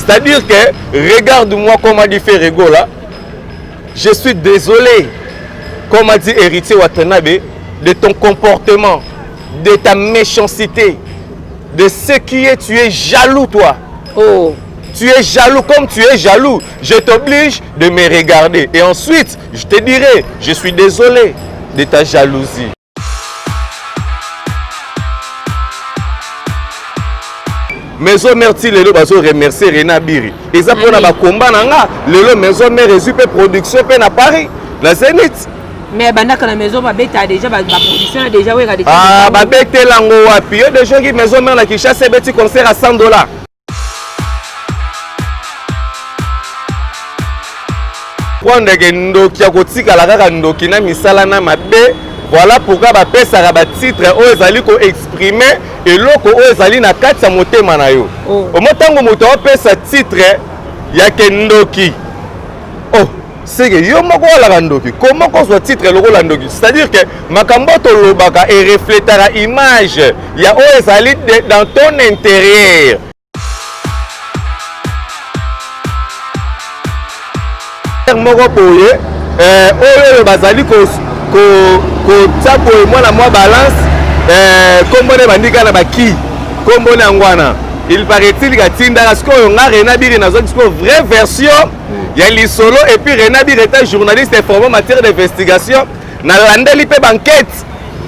C'est-à-dire que, regarde-moi comment dit Ferrego là. Je suis désolé, comme a dit Héritier Watanabe, de ton comportement, de ta méchanceté, de ce qui est, tu es jaloux toi. Oh. Tu es jaloux, comme tu es jaloux, je t'oblige de me regarder. Et ensuite, je te dirai, je suis désolé de ta jalousie. Maison mère ti lelo bazo remercier Rena Biri. Et ça pour na combat nanga, lelo maison mère résulte production pe na Paris, la Zénith. Mais bandaka na maison ba beta déjà ba production déjà ouais déjà. Ah ba beta lango wapi? Des gens qui maison mère na Kinshasa beti concert à $100. Prendre que ndoki ya kotika la kaka ndoki na misala na mabe. Voilà pourquoi ba pesa ba titre o ezali ko exprimer eloko o ezali na kati ya motema na yo. O motango moto o pesa titre ya kendoki. Oh, c'est que yo moko la ndoki. Comment qu'on soit titre loko la ndoki? C'est-à-dire que makambo to lobaka et reflétera image ya o ezali dans ton intérieur. Moko poye oyo bazali ko tapo moi na moi balance kombone bandika na baki kombone ngwana il paraît-il que tinda parce que on a Rena Biri na zone vraie version ya lisolo et puis Rena Biri était journaliste informé en matière d'investigation na landeli pe banquette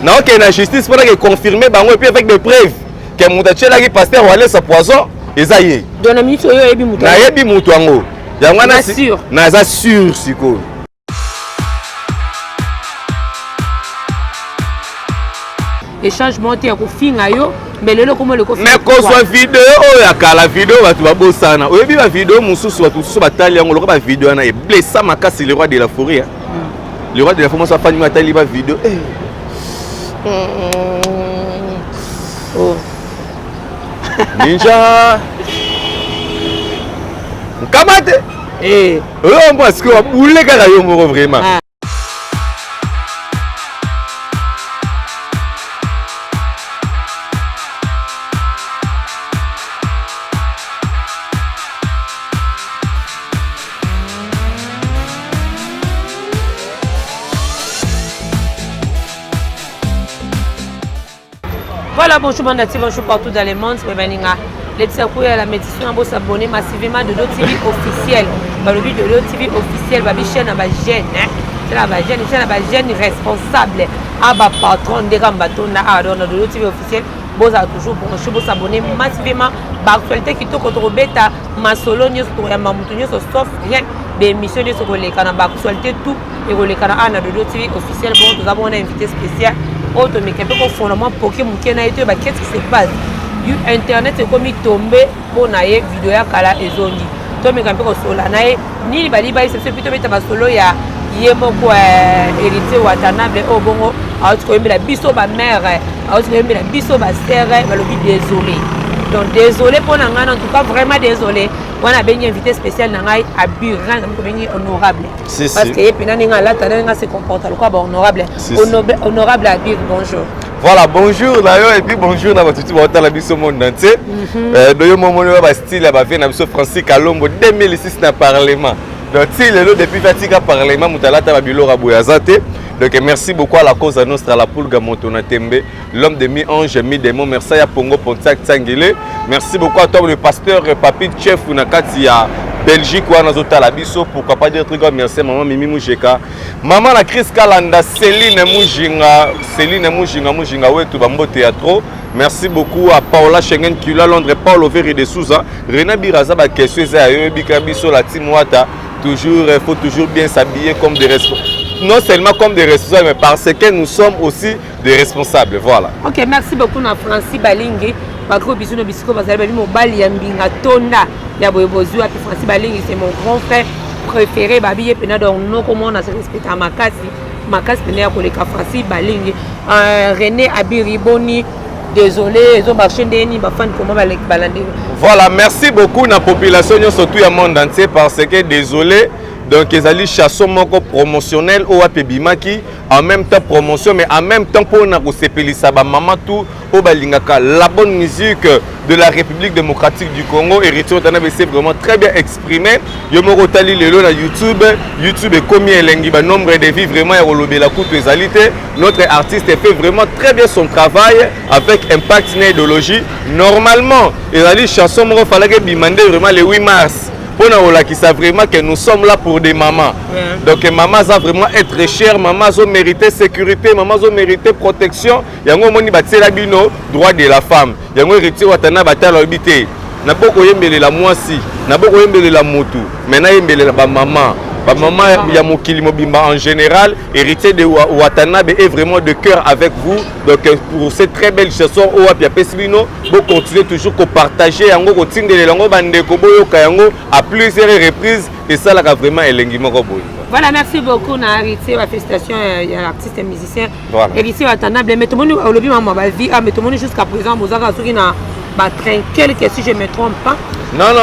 na OK na justice pour que confirmer bango et puis avec des preuves que mutachela ki pasteur wale sa poison ezaye dona minute oyo ebi mutu na yebi mutu ngo yango na za sûr siko. Et changement te ko finga yo mais lelo comme le ko mais ko soit vidéo ya kala vidéo batu babosana oyebi ba vidéo mususu batu mususu batali yango loko ba vidéo na e blessa makasi le roi de la forêt le roi de la forêt ça fani matali ba vidéo oh ninja kamate oh moi ce que boule kaka yo moko vraiment. Voilà, bonjour Mandati, bonjour partout dans le monde. Les petits à la méditation, on s'abonner massivement de notre TV officiel. Dans le but de notre TV officiel, la chaîne à jeune, c'est la chaîne responsable. À ma patron de Rambatona, à notre TV officiel. Vous avez toujours pour s'abonner massivement. L'actualité qui est contre bêta, ma solo news pour un mamoutonio, sauf rien d'émission de ce que les canaux d'actualité tout et que les canaux à notre TV officiel. Bon, nous avons un invité spécial. Autre mais quelque chose fondamentalement pour que mon na été qu'est-ce qui se passe du internet est comme tombé pour naie vidéo ya kala ezondi to me kampe ko sola nae ni bali ba c'est plutôt mettre ma solo ya yemo ko Héritier Watanabe o bongo a ko yembela biso ba mère a ko yembela biso ba sœur ba lobi désolé donc désolé pour nanga en tout cas vraiment désolé on a bien invité spécial nangai Abiran ko bien honorable parce que et puis nanga la tana se comporte quoi honorable honorable Abir bonjour. Voilà, bonjour d'ailleurs et puis bonjour dans votre tout la biso monde entier. Doyo momono ba style ba vient na biso Francis Kalombo 2006 na parlement. Donc si le depuis Fatika parlement mutalata ba bilora boyazate. Donc merci beaucoup à la cause à nostra la poule Gamontona Tembe, l'homme de mi-ange, mi-démon, merci à Pongo Pontiac Tangile. Merci beaucoup à toi le pasteur Papi Chef Unakati à Belgique ou à Nazota Labiso, pourquoi pas dire truc merci à maman Mimi Moujeka. Maman la Chris Kalanda, Céline Moujinga, ouais, tout bambo théâtre. Merci beaucoup à Paola Schengen Kula Londres, Paul Overi de Souza, Rena Biraza, ba question c'est Bikabiso la Timouata. Toujours, il faut toujours bien s'habiller comme des responsables. Non seulement comme des responsables, mais parce que nous sommes aussi des responsables. Voilà. Ok, merci beaucoup à Francis Balingi. Francis Balingi, c'est mon grand frère préféré. Donc, nous, comment on a se respecté à Makasi, Francis Balingi. René Abiriboni. Désolé, ils ont marché des Voilà, merci beaucoup à la population, surtout au monde entier, parce que désolé. donc ezali chanson moko promotionnelle o apebimaki en même temps promotion mais en même temps pour na kosepelisa ba mama tout o balingaka la bonne musique de la République démocratique du Congo. Héritier Watanabe c'est vraiment très bien exprimé. Yo moko tali lelo na YouTube et combien elengi ba nombre de vies vraiment ya kolobela kutu ezalité. Notre artiste fait vraiment très bien son travail avec impact na idéologie. Normalement, ezali chanson moko fallait bimande vraiment le 8 mars. Qui savent vraiment que nous sommes là pour des mamans. Donc maman va vraiment être chère, maman va mériter sécurité, maman va mériter protection. Yango moni batela bino droit de la femme. Yango héritier watana batala obité. Na boko yembele la mwasi, na boko yembele la motu. Maintenant yembele la maman. Ba maman ya mokili mobimba en général, héritier de Watanabe est vraiment de cœur avec vous. Donc pour cette très belle chanson Oapia Pesbino, vous continuez toujours à partager yango ko tindele lango bandeko boyoka yango à plusieurs reprises et ça là vraiment elengi moko boy. Voilà, merci beaucoup na héritier, félicitations à l'artiste et musicien. Héritier Watanabe, mais tout le monde au lobby maman ba vie, mais tout le monde jusqu'à présent Mozaka soki na ba trinquel que si je me trompe pas. Non,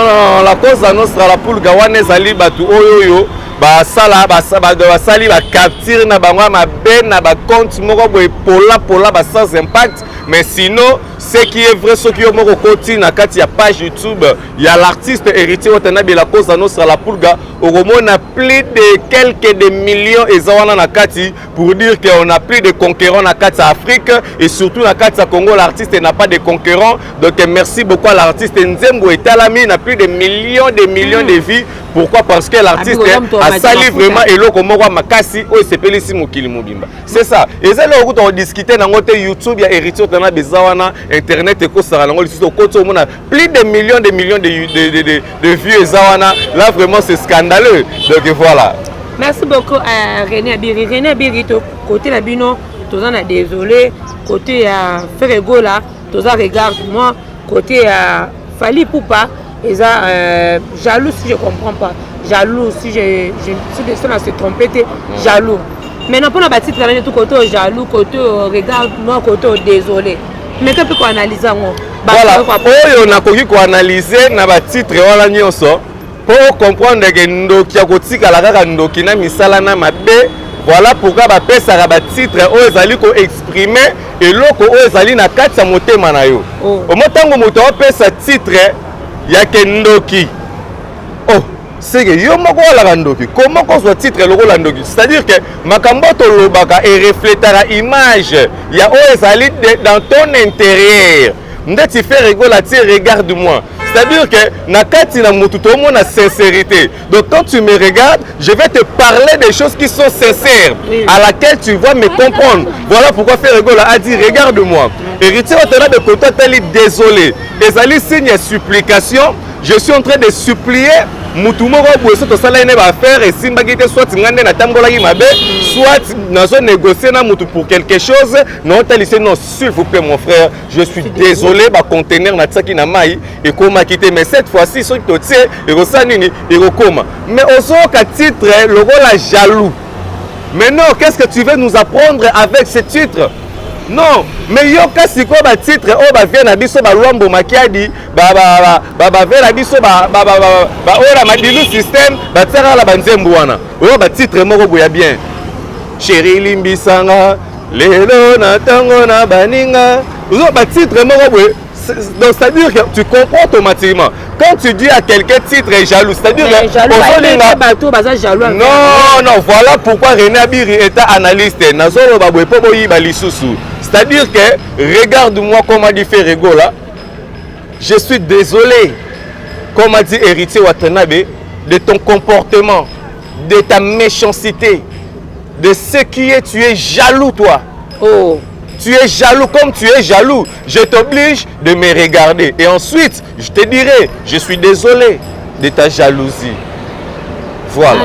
la cause annonce la poule gawane zali batu oyoyo. Basala basali ba capture na bango ma ben na ba compte moko boy pola ba sans impact mais sinon ce qui est vrai ce qui est moko koti na kati ya page YouTube ya l'artiste héritier Watanabe la cause annonce la pulga au moins a plus de quelques de millions ezawana na kati pour dire que on a plus de concurrents na kati Afrique et surtout na kati Congo l'artiste n'a pas de concurrents donc merci beaucoup à l'artiste Nzembo Etalami n'a plus de millions de vies. Pourquoi? Parce que l'artiste a sali vraiment eloko moko makasi o sepelisi mokili mobimba. C'est ça. Et ça là on discuter dans notre YouTube ya héritier Watanabe zawana internet eko sara nango lisusu koto mona plus de millions de vues zawana. Là vraiment c'est scandaleux. Donc voilà. Merci beaucoup à René Abiri. René Abiri côté la bino tozan a désolé côté à Ferrego là tozan regarde moi côté à Fali Poupa. Et ça, jaloux si je ne comprends pas. Jaloux si je suis trompé, jaloux. Maintenant, pour la bâtisse, travailler tout côté jaloux, côté regarde, moi, côté désolé. Mais quand on analyse, voilà, on a connu qu'on analyse na ba titre wala nyonso pour comprendre que ndoki akotika la kaka ndoki na misala na mabe. Voilà pourquoi ba pesa ba titre o ezali ko exprimer eloko o ezali na kati ya motema na yo. Au motango moto o pesa titre yake ndoki. Oh, c'est que yo moko la ndoki. Comment qu'on soit titre loko la ndoki? C'est-à-dire que makambo to lobaka et reflétera image ya o ezali dans ton intérieur. Ndeti fait rigoler, regarde-moi. C'est-à-dire que nakati na mutu to mona sincérité. Donc quand tu me regardes, je vais te parler des choses qui sont sincères, à laquelle tu vas me comprendre. Voilà pourquoi faire rigoler a dit regarde-moi. Héritier Watanabe côté tali désolé. Ezali signe supplication. Je suis en train de supplier mutu moko boyeso to sala ine ba faire et simbaki te soit ngande na tambola ki mabe soit nazo négocier na mutu pour quelque chose non talissé non s'il vous plaît mon frère je suis désolé ba conteneur na tsaki na mai et koma kité mais cette fois-ci so to tie et rosa nini et rekoma mais ozo ka titre logo la jaloux. Maintenant qu'est-ce que tu veux nous apprendre avec ce titre? Non, mais yo kasi ko ba titre o ba vient na biso ba lwambo makiadi ba vient na biso ba ora madilu système ba tsara la banzembu wana. O ba titre moko boya bien. Chéri limbisanga lelo na tango na baninga. O ba titre moko boya. Donc c'est-à-dire que tu comprends automatiquement. Quand tu dis à quelqu'un titre est jaloux, c'est-à-dire que non, voilà pourquoi René Abiri est analyste. C'est-à-dire que regarde-moi comment dit Ferrego là. Je suis désolé, comme a dit héritier Watanabe, de ton comportement, de ta méchanceté, de ce qui est, tu es jaloux toi. Oh. Tu es jaloux comme tu es jaloux. Je t'oblige de me regarder. Et ensuite, je te dirai, je suis désolé de ta jalousie. Voilà.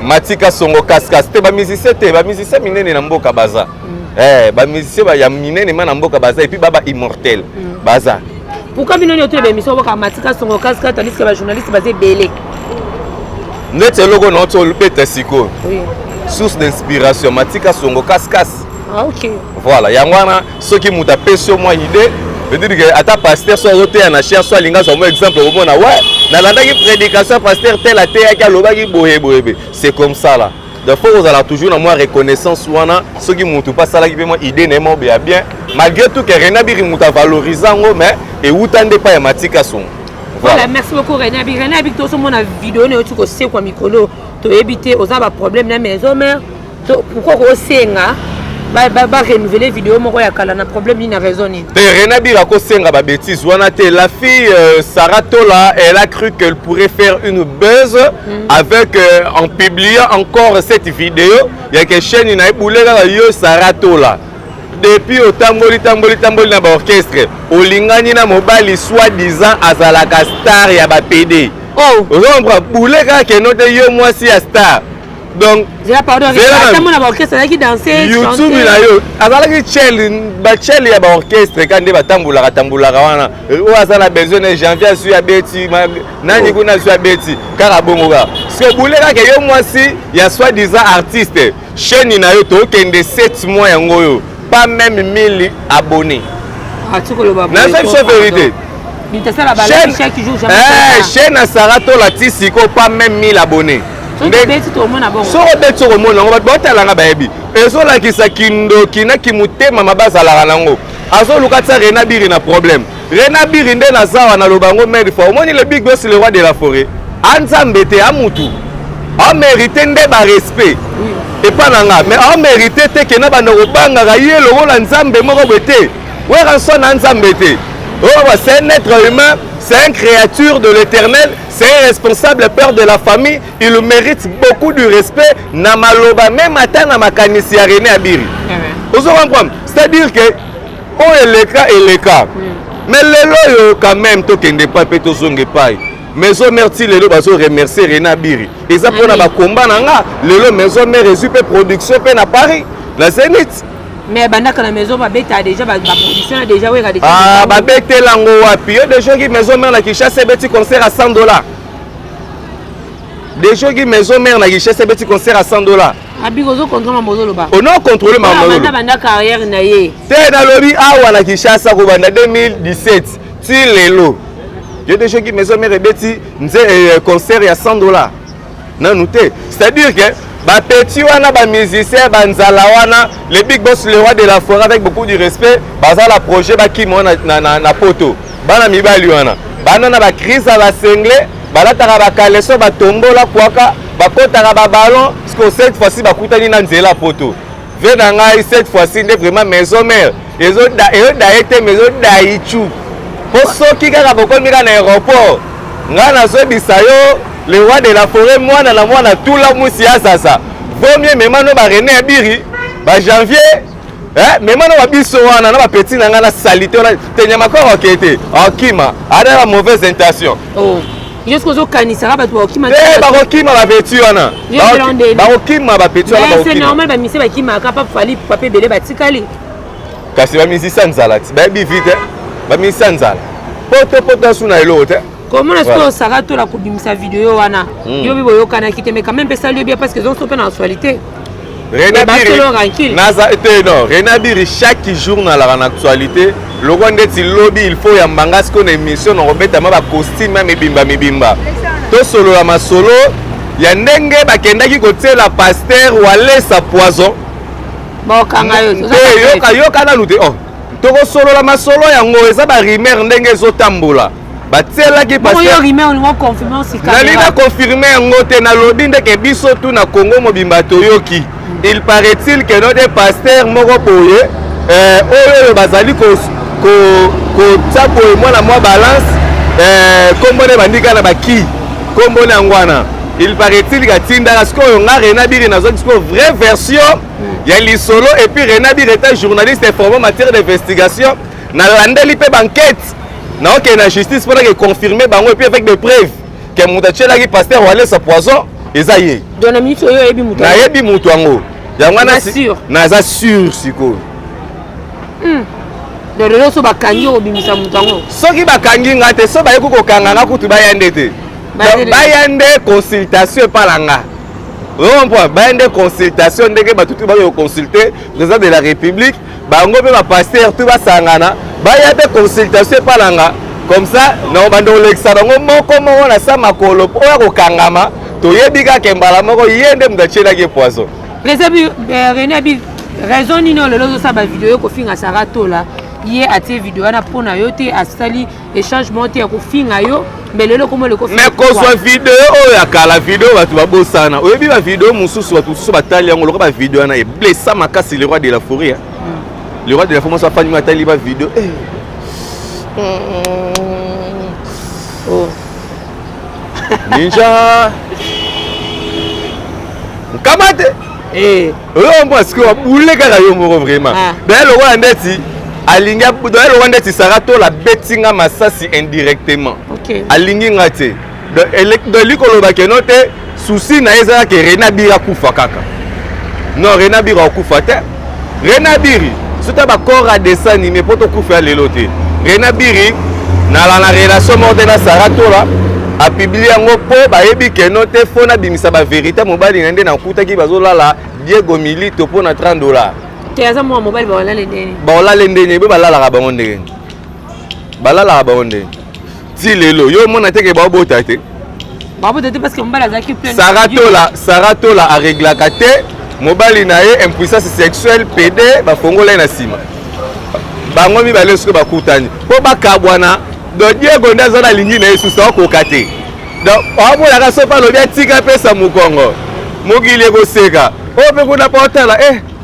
Matika songo kaskas. Te ba musicien minene na mboka baza. Ba musicien ba ya minene na mboka baza et puis baba immortel. Baza. Pourquoi minene ote ba émission boka matika songo kaskas tandis que ba journaliste basé belé. Nete logo na to lupeta siko. Oui. Source d'inspiration matika songo kaskas. Ah OK. Voilà, yangwana ceux qui m'ont tapé sur moi idée veut dire que ata pasteur soit roté na cher soit linga soit exemple au mona ouais na landaki prédication pasteur tel a té ka lobaki boye boye c'est comme ça là de fois vous allez toujours na moi reconnaissance wana ceux qui mutu pas sala ki pe moi idée ne mo bien malgré tout que René Abiri muta valorisant mais et outande pas ya matika son. Voilà, merci beaucoup René Abiri. René Abiri to so mona vidéo ne tu ko se kwa mikolo to éviter aux aba problème na maison mais pourquoi ko senga ba renouveler vidéo moko ya kala na problème ni na raison ni. René Abiri a ko senga ba bêtise wana te la fille Sarah Tola elle a cru qu'elle pourrait faire une buzz avec en publiant encore cette vidéo il y a que chaîne na eboulela yo Sarah Tola depuis au tamboli na ba orchestre olingani na mobali soi-disant azalaka star ya ba PD. Oh, on prend boulega que note yo moi si a star. Donc, pardon, orchestre qui dansait YouTube na yo azalaki chel ya ba orchestre quand ba tambula wana o azala besoin de janvier sur abeti nani kuna sur abeti kara bongoga parce que boulega que yo moi si ya soi-disant artiste chaîne na yo to kende 7 mois yango yo pas même 1000 abonnés. Ah, tu connais pas. C'est vérité. Chaîne à Sarah Tola Tisiko pas même 1000 abonnés. So beti to mona ngo batala nga baebi. Ezo la kisa kindo kina kimutema mabaza la nango. Azo lukatsa René Abiri na problème. René Abiri nde na zawa na lobango mère fois. Omoni le big boss le roi de la forêt. Anzambete amutu. A mérité nde ba respect. Et pas nanga mais a mérité te que na bana robanga ga yelo la nzambe moko bete. Ouais ranson nzambe te. Oh c'est un être humain, c'est une créature de l'Éternel, c'est un responsable père de la famille, il mérite beaucoup de respect. Na maloba même ata na makanisi ya René Abiri. Vous comprenez? C'est-à-dire que oh et les cas. Mais lelo quand même to kende pas pe to zonge pai. Maison merci lelo bazo remercier René Abiri. Et ça pour na ba combat nanga lelo maison mère résupe production pe na Paris. La Zénith. Mais bandaka la maison ba beta déjà ba production a déjà ouais déjà. Ah ba beta lango wapi? Yo des gens qui maison mère na Kinshasa beti concert à $100. Des gens qui maison mère na Kinshasa beti concert à $100. Abi gozo contrôle mamozo loba. On a contrôlé mamozo. Banda carrière na ye. Té na lobi awa na Kinshasa ko banda 2017. Ti lelo. Yo des gens qui maison mère beti nze concert à $100. Non noté. C'est-à-dire que ba petit wana ba musicien banzala wana le big boss le roi de la forêt avec beaucoup de respect bazala projet ba ki mona na poto bana mibali wana bana na ba crise ba sengle balataka ba kaleso ba tombola kwaka ba kotaka ba ballon parce que cette fois-ci ba kutani na nzela poto vena ngai cette fois-ci nde vraiment maison mère ezo da été maison da ichu poso ki kaka bokomi na aéroport ngana so bisayo le roi de la forêt moi na mwana tout la musia sasa vaut mieux même no ba René Abiri ba janvier même no ba biso wana na ba petit na ngana salité na tenyama ko okete okima ada la mauvaise intention oh jusqu'aux okanisaka ba to okima ba okima ba petit wana ba okima ba petit wana ba okima c'est normal ba mise ba kima ka pa fali pape belé ba tikali kasi ba misi sanzala ba bi vite ba misi sanzala poto suna elote. Comment est-ce que Sarah Tola kobimisa vidéo wana yo bibo yo kana kite mais quand même ça lui bien parce que ils ont stoppé dans l'actualité. René Abiri naza ete non René Abiri chaque jour na la actualité le gonde ti lobby il faut ya mbanga ce qu'on émission on robeta ma ba costume même mibimba to solo la masolo ya ndenge ba kendaki kote la pasteur wale sa poison bon kanga yo kana lute oh to ko solo la masolo yango eza ba rimer ndenge zo tambola batela ki pasteur yo rimer on confirmer si caméra nalina confirmer ngote na lobby ndeke biso tu na Congo mobimba toyoki. Il paraît-il que notre pasteur moko boye oyo bazali ko tsapo moi na moi balance kombone bandika na baki kombone ngwana. Il paraît-il que tinda parce que nga René Abiri na zone vraie version ya lisolo et puis René Abiri était journaliste formé en matière d'investigation na landeli pe banquette na OK na justice pour que confirmer bango et puis avec des preuves que mutachela ki pasteur wale sa poison ezaye. Dona minute oyo ebi mutu. Na yebi mutu ngo. Yangwana sûr. Naza sûr siko. De lelo so bakangi obimisa mutu ngo. Soki bakangi ngate so baye ko kanga na kutu bayande te. Bayande consultation par langa. Bande consultation ndenge batutu ba consulter président de la République bango pe ba pasteur tout ba sangana ba ya pe consultation palanga comme ça non bando lexa bango moko na sa makolo po ya kokangama to yebika kembala moko yende mdachela ke poison les amis René abi raison ni non le lozo sa ba vidéo ko finga sarato là hier a tie vidéo na pona yo te asali échangement te ko finga yo mais le comment le ko mais ko soit vidéo ya kala vidéo batu ba bosana oyebi ba vidéo mususu batu susu batali yango loko ba vidéo na e blessa makasi le roi de la forêt le roi de la forêt so fani matali ba vidéo oh ninja kamate on parce que boule kaka yo moko vraiment ben le roi ndeti alinga le roi ndeti sarato la betinga masasi indirectement alingi ngate de likolo ba kenote souci na ezala ke Rena Biri kufa kaka non Rena Biri kufa te Rena Biri c'est ba corps à dessin animé poto kufa lelo te Rena Biri na la relation morte na sarato là a publié yango po ba yebi kenote fona bimisa ba vérité mobali ngende na kutaki bazolala Diego Milito pour na $30 te aza mo mobile ba wala lendeni be balala ka bango ndenge balala ka bango ndenge ti lelo yo mona teke ba bota te parce que mobile azaki plein Sarato la a réglaka te mobali na ye impuissance sexuelle PD ba fongola na sima bango mi bale suko ba kutani po ba kabwana do Diego ndaza na lingi na Yesu sa ko kate donc abo la ka sopa lo bia tika pesa mukongo mugile go seka o pe kuna portala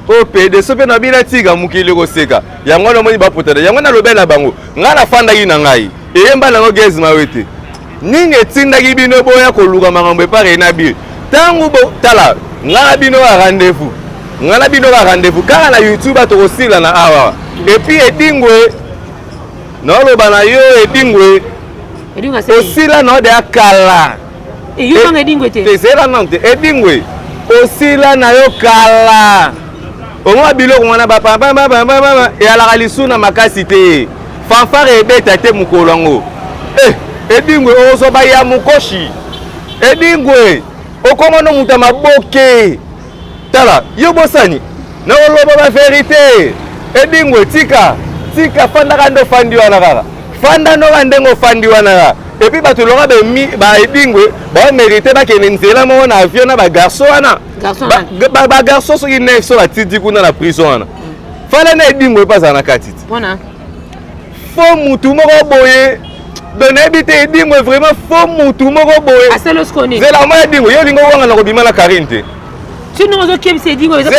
o PD so pe na bina tika mukile go seka yango no moni ba potala yango na lobela bango ngana fanda yi na ngai eyemba na ngo gezi mawete ninge tinda ki bino boya ko luka makambo pa Rena Biri tangu bo tala ngana bino wa rendez-vous kala na YouTube to kosila na awa et puis edingwe no lo bana yo edingwe osila no de akala yo nga edingwe te sela non te edingwe osila na yo kala onwa biloko wana ba e ala kalisuna makasi te fanfare ebeta te mukolo ngo edingwe oso ba ya mukoshi edingwe okomono muta maboke tala yo bosani na oloba ba vérité edingwe tika fanda kando fandi wana kaka fanda no kandengo fandi wana kaka et puis bato longa ba edingwe ba mérité ba kene nzela mo na avion na ba garçon wana ba garçon so ki neuf so ba titi kuna na prison wana fanda na edingwe pas na katiti bona fo mutu moko boye donne ebite edingwe vraiment fo mutu moko boye aselo skoni zela mo edingwe yo lingo wanga na ko bima na Karinte sino zo kemse edingwe zela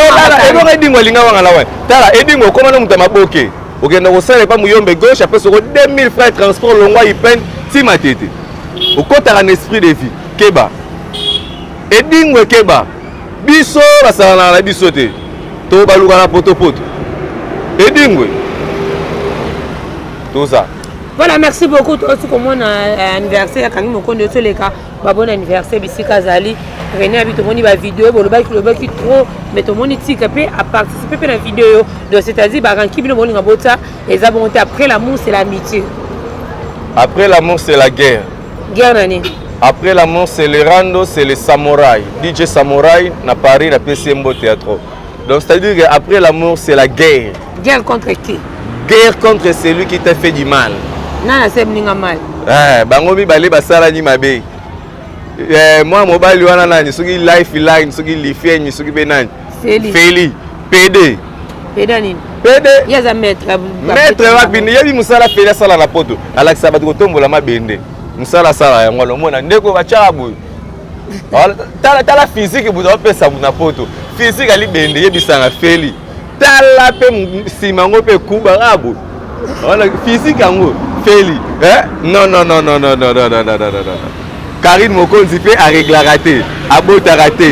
elo edingwe linga wanga la wa tala edingwe koma na muta maboke okenda kosala pa muyombe gauche après soko 2000 francs transport longwa ipen tima tete okotaka na esprit de vie keba edingwe keba biso basala na biso te to baluka na potopoto edingwe tout ça. Voilà, merci beaucoup. Aussi comme mon anniversaire, quand on connaît tous les cas, bon anniversaire, Bissika Zali, René a vu tout le monde va vidéo, bon le bac qui trop, mais tout le monde ici capé à participer à la vidéo. Donc c'est-à-dire, bah quand qui vient le monde en bota, les abonnés après l'amour c'est l'amitié. Après l'amour c'est la guerre. Guerre nani. Après l'amour c'est le rando, c'est le samouraï. DJ Samouraï na Paris, la PCMBO Théâtre. Donc c'est-à-dire qu'après l'amour c'est la guerre. Guerre contre qui? Guerre contre celui qui t'a fait du mal. Nana c'est mninga mal. Bango mi balé basala ni mabe. Moi mobile wana nani soki lifeline soki lifenyi soki benani. Feli. PD. PD nini? PD. Yaza maître. Maître wapi yebi musala Feli sala na poto. Alakisa batu kotombola mabende. Musala sala yango lo mona ndeko bachaka boy. Tala physique buza pesa na poto. Physique ali bende yebi sanga Feli. Tala pe simango pe kuba rabo. Voilà physique yango Feli. Non. Karine Mokonzi fait à régler raté. À bota raté.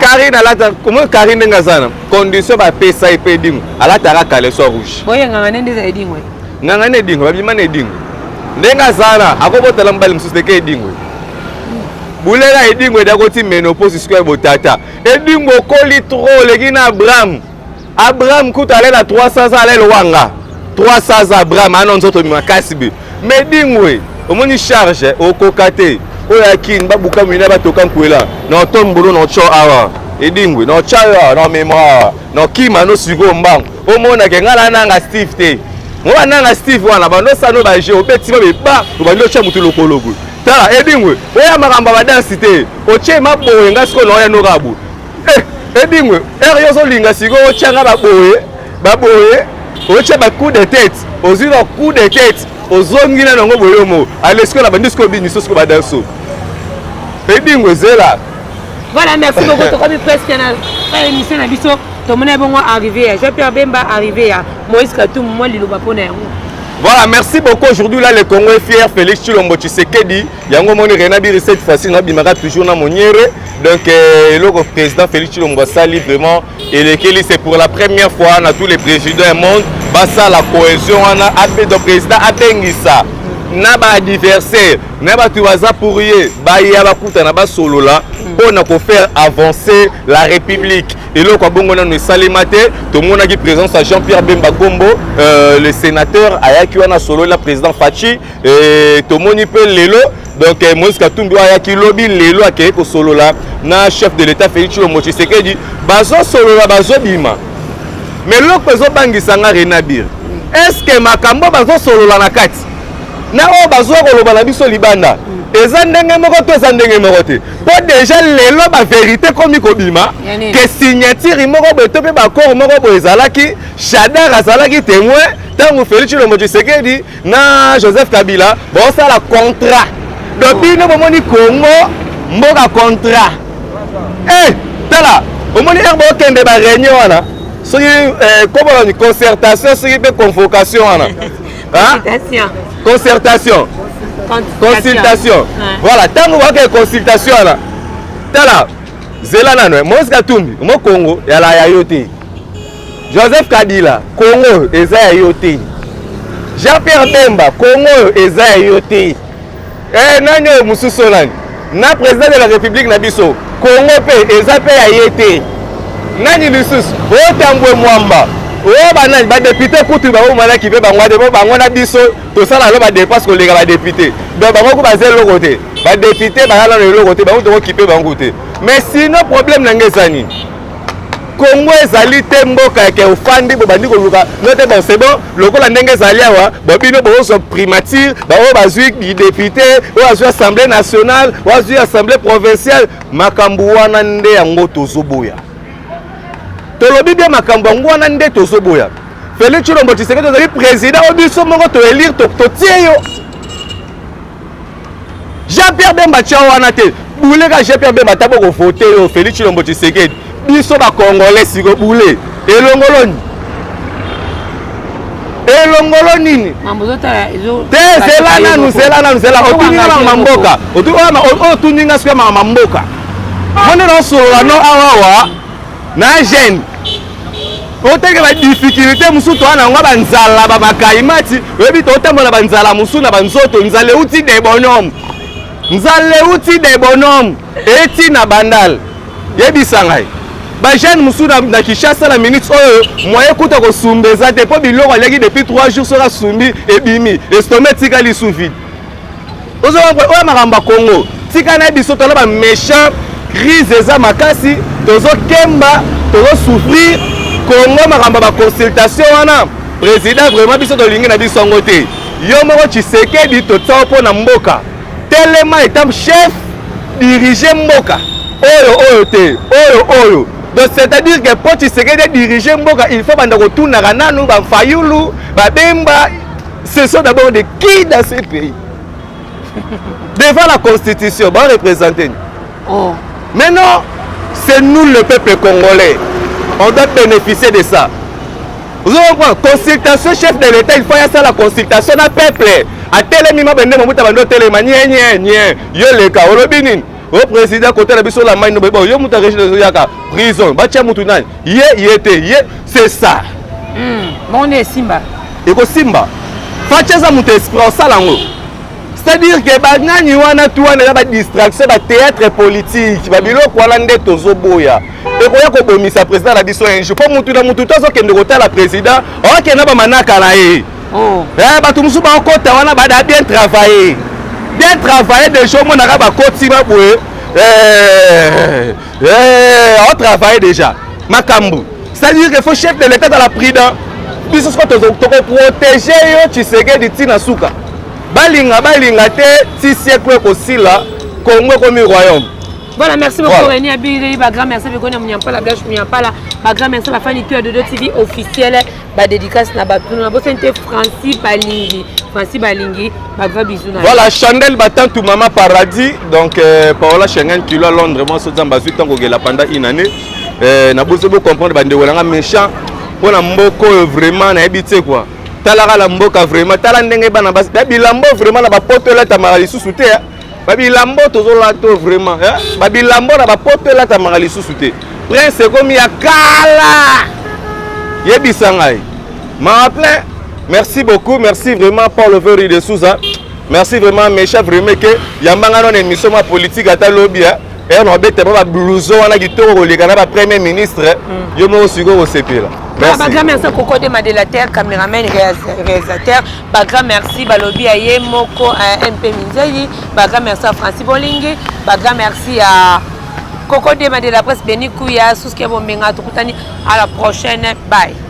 Karine alata comment Karine ngazana condition ba pesa et peding alata rakale so rouge. Boye ngangane ndeza edingwe. Ngangane edingwe babima na edingwe. Ndenga zana akobota lambali msuste ke edingwe. Bulela edingwe dakoti menopause sikoy botata. Edingwe koli trop legina Abraham kuta alela 300 alela wanga. 300 Abraham anon zoto makasi be. Medingwe omoni charge okokate oya kin ba buka mwina ba tokan kwela na tombolo na cho awa edingwe na chaya na mémoire na kima no sigo mbango omona ke ngala nanga Steve te ngwa nanga Steve wana bando sano ba je obeti ba ba bando cha mutu lokologo tala edingwe oya makamba ba dance te oche maboye ngasiko na oya no rabu edingwe yozo linga sigo ochanga baboye oche ba coup de tête ozira coup de tête ozongina nango boyomo alesiko la bandisiko biniso siko ba danso edingwe zela. Voilà, merci beaucoup. Tu as presque une émission à Bisso. Tu as arrivé. Jean-Pierre Bemba arrivé. Moïse Katoum, moi, Lilo Bapone. Voilà, merci beaucoup. Aujourd'hui, là, le Congo est fier. Félix Tshilombo Tshisekedi. Yango Moni Renabiri, cette fois-ci, nous avons toujours dans Moniere. Donc, le président Félix Tshilombo Sali, vraiment, c'est pour la première fois, dans tous les présidents du monde. Bassa la cohésion, on a appelé le président Abengissa. Naba adversaire, naba tuwaza pour y baya bakuta naba solo là pour faire avancer la République. Et là quoi bongo na nous salimate tout le monde a qui présence à Jean-Pierre Bemba Gombo le sénateur ayaki wana solo la président Fachi et tout le monde peut lelo donc Moïse Katumbi ayaki lobby lelo akeye ko solo là na chef de l'état Félix Tshilombo Tshisekedi bazo solo là bazo bima mais lo pezo bangisa nga Renabir est-ce que makambo bazo solo là na kati na o bazwa koloba na biso libanda eza ndenge moko to eza ndenge moko te po déjà lelo ba vérité komi kobima ke signature moko boto pe ba corps moko bo ezalaki Shadar azalaki témoin tango Félix Tshilombo Tshisekedi na Joseph Kabila bo sala contrat donc bino bomoni Congo mboka contrat tala omoni erbo kende ba réunion wana soki kobo ni concertation soki pe convocation wana concertation. Consultation. Voilà, tant que vous avez consultation là. Tala, Zelana no, Moïse Katumbi, mo Congo, ya la yayote. Joseph Kabila, Congo, eza yayote. Jean-Pierre Bemba, Congo, eza yayote. Nani mususu nani? Na président de la République na biso, Congo pe eza pe yayote. Nani lisusu, otambwe mwamba. Oh banani ba député kutu ba o mala ki pe bangwa de bango na biso to sala lo ba dépasse ko lega ba député donc bango ko ba zelo côté ba député ba la le côté ba o to ki pe bango te mais sinon problème na ngezani Congo ezali te mboka ke ofandi bo bandi ko luka note bon c'est bon lokola ndenge ezali awa bo bino bo so primature ba o ba zui député o azui assemblée nationale o azui assemblée provinciale makambu wana nde yango tozoboya tolobi bien makambo ngwana nde tozoboya Félix Tshilombo Tshisekedi azali président obiso moko to élire to tie yo Jean-Pierre Bemba wana te boule ka Jean-Pierre Bemba tabo ko voter yo Félix Tshilombo Tshisekedi biso ba congolais siko boule elongolo nini zela nanu otuninga mamboka otuninga siko mamboka mone no solo no awawa na jeune oteke ba difficulté musuto wana ngwa banzala ba makaimati webi to tambola banzala musuna banzoto nzale uti de bonhomme eti na bandal yebisa ngai ba jeune musuna na Kinshasa la minute oyo moye kuta ko sumbeza te po biloko leki depuis 3 jours sera sumbi ebimi estomac tika li sous vide ozo o makamba Congo tika na biso to ba méchant crise eza makasi tozo kemba tozo souffrir Congo makamba ba consultation wana président vraiment biso to lingi na biso ngote yo moko Tshisekedi to tsapo na mboka telema état chef diriger mboka oyo donc c'est-à-dire que pour Tshisekedi diriger mboka il faut banda ko tuna nanu ba fayulu ba bemba ce sont d'abord des qui dans ce pays devant la constitution ba représenter maintenant c'est nous le peuple congolais on doit bénéficier de ça. Vous avez compris, consultation chef de l'État, il faut y avoir la consultation d'un peuple. À tel moment, ben nous avons téléma yo le cas olobinin. Au président côté la biso la main no yo muta région de yaka prison. Ba tia mutu nani. C'est ça. Mon est Simba. Et ko Simba. Facha mutu esprit salango. C'est-à-dire que banani wana tu wana ba distraction ba théâtre politique ba biloko wana nde tozoboya et koya ko bomisa président la biso un jour pour mutu tozo kende kota la président o kena ba manaka na ye ba tumusu ba kota wana ba da bien travailler bien travailler déjà on a ba kotima boye on travaille déjà makambu c'est-à-dire qu'il faut chef de l'état dans la prudence biso ko to protéger yo Tshisekedi tina suka balinga te 6 siècles ko sila Congo comme royaume. Voilà, merci beaucoup René Abili, grand merci beaucoup Mouyampala Blash Mouyampala, grand merci la fan de Dodo TV officielle, ba dédicace na batu na bosente Francis Balingi, grand bisou na. Voilà, Chandel Batan tout maman paradis donc Paola Schengen qui l'a Londres moi so zamba 8 ans ko gela pendant une année na bozo bo comprendre bande wala méchant pona mboko vraiment na habité quoi. Talaka la mboka vraiment tala ndenge bana basi bilambo vraiment na ba poto la tamara sous te. Babilambo tozolato vraiment babilambo na bapoto la tamara lisusu te prince comme ya kala yebisa ngai m'appelé merci beaucoup merci vraiment Paul Veri de Souza merci vraiment mes chefs vraiment que yambanga non émission ma politique ata lobby et on bête ba blouson wana kitoko koleka na ba premier ministre yo mo siko ko sepela. Merci. Grand merci Coco de Madelater, caméraman, réalisateur. Grand merci Balobi Aye Moko MP Minzeli. Grand merci à Francis Bolingue. Grand merci à Coco de Madela Presse Beni Kouya. Souske Bomenga. À la prochaine. Bye.